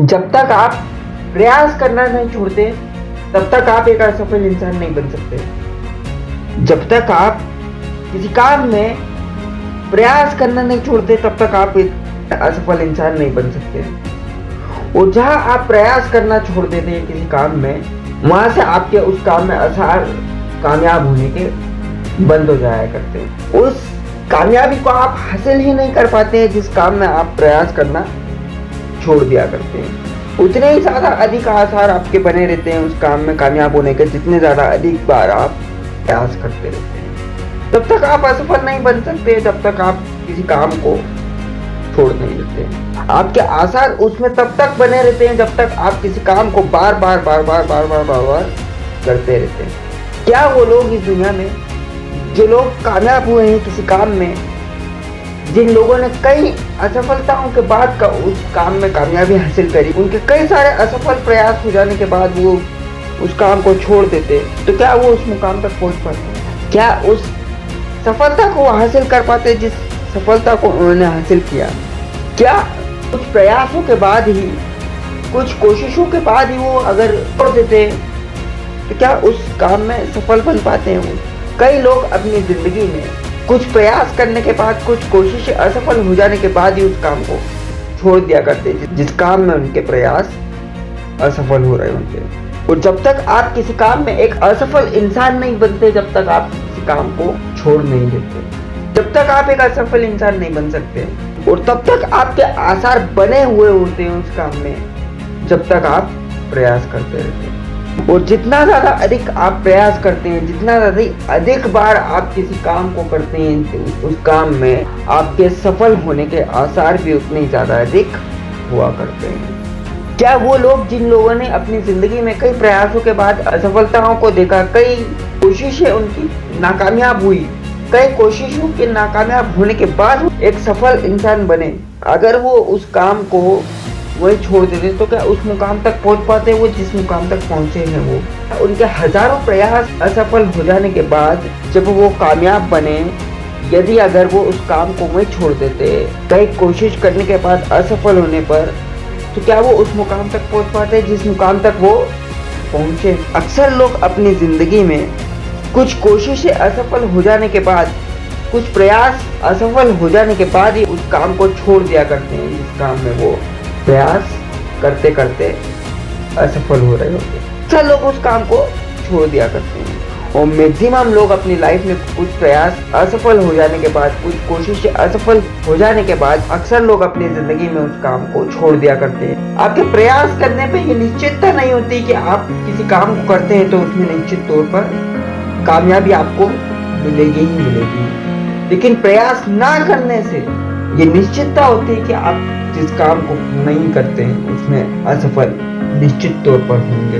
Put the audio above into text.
जब तक आप प्रयास करना नहीं छोड़ते तब तक आप एक असफल इंसान नहीं बन सकते। जब तक आप किसी काम में प्रयास करना नहीं छोड़ते तब तक आप एक असफल इंसान नहीं बन सकते। और जहां आप प्रयास करना छोड़ देते हैं किसी काम में, वहां से आपके उस काम में आसार कामयाब होने के बंद हो जाया करते हैं। उस कामयाबी को आप हासिल ही नहीं कर पाते हैं जिस काम में आप प्रयास करना छोड़ दिया करते हैं। उतने ही ज़्यादा अधिक आसार आपके बने रहते हैं उस काम में कामयाब होने के, जितने ज़्यादा अधिक बार आप प्रयास करते रहते हैं। तब तक आप असफल नहीं बन सकते जब तक आप किसी काम को छोड़ नहीं देते। आपके आसार उसमें तब तक बने रहते हैं जब तक आप किसी काम को बार बार करते रहते हैं। क्या वो लोग इस दुनिया में जो लोग कामयाब हुए हैं किसी काम में, जिन लोगों ने कई असफलताओं के बाद का उस काम में कामयाबी हासिल करी, उनके कई सारे असफल प्रयास हो जाने के बाद वो उस काम को छोड़ देते, तो क्या वो उस मुकाम तक पहुंच पाते? क्या उस सफलता को हासिल कर पाते जिस सफलता को उन्होंने हासिल किया? क्या कुछ प्रयासों के बाद ही, कुछ कोशिशों के बाद ही वो अगर छोड़ देते तो क्या उस काम में सफल बन पाते हैं वो? कई लोग अपनी जिंदगी में कुछ प्रयास करने के बाद, कुछ कोशिशें असफल हो जाने के बाद ही उस काम को छोड़ दिया करते जिस काम में उनके प्रयास असफल हो रहे होंगे। और जब तक आप किसी काम में एक असफल इंसान नहीं बनते, जब तक आप किसी काम को छोड़ नहीं देते, जब तक आप एक असफल इंसान नहीं बन सकते। और तब तक आपके आसार बने हुए होते हैं उस काम में जब तक आप प्रयास करते रहते हैं। और जितना ज़्यादा अधिक आप प्रयास करते हैं, जितना अधिक बार आप किसी काम को करते हैं, उस काम में आपके सफल होने के आसार भी उतने ही ज़्यादा अधिक हुआ करते हैं। क्या वो लोग जिन लोगों ने अपनी ज़िंदगी में कई प्रयासों के बाद असफलताओं को देखा, कई कोशिशें उनकी नाकामयाब हुई, कई कोशिशों के नाकामयाब होने के बाद एक सफल इंसान बने, अगर वो उस काम को वही छोड़ देते तो क्या उस मुकाम तक पहुंच पाते वो जिस मुकाम तक पहुंचे हैं वो? उनके हजारों प्रयास असफल हो जाने के बाद जब वो कामयाब बने, यदि अगर वो उस काम को वही छोड़ देते कई कोशिश करने के बाद असफल होने पर, तो क्या वो उस मुकाम तक पहुंच पाते जिस मुकाम तक वो पहुंचे? अक्सर लोग अपनी जिंदगी में कुछ कोशिशें असफल हो जाने के बाद, कुछ प्रयास असफल हो जाने के बाद ही उस काम को छोड़ दिया करते हैं जिस काम में वो प्रयास करते करते असफल हो रहे होते हैं। अक्सर लोग उस काम को छोड़ दिया करते हैं। और मैक्सिमम लोग अपनी लाइफ में कुछ प्रयास असफल हो जाने के बाद, कुछ कोशिशें असफल हो जाने के बाद अक्सर लोग अपनी जिंदगी में उस काम को छोड़ दिया करते हैं। आपके प्रयास करने पे ये निश्चितता नहीं होती कि आप किसी काम को करते हैं तो उसमें निश्चित तौर पर कामयाबी आपको मिलेगी ही मिलेगी, लेकिन प्रयास ना करने से ये निश्चितता होती है कि आप जिस काम को नहीं करते हैं उसमें असफल निश्चित तौर पर होंगे।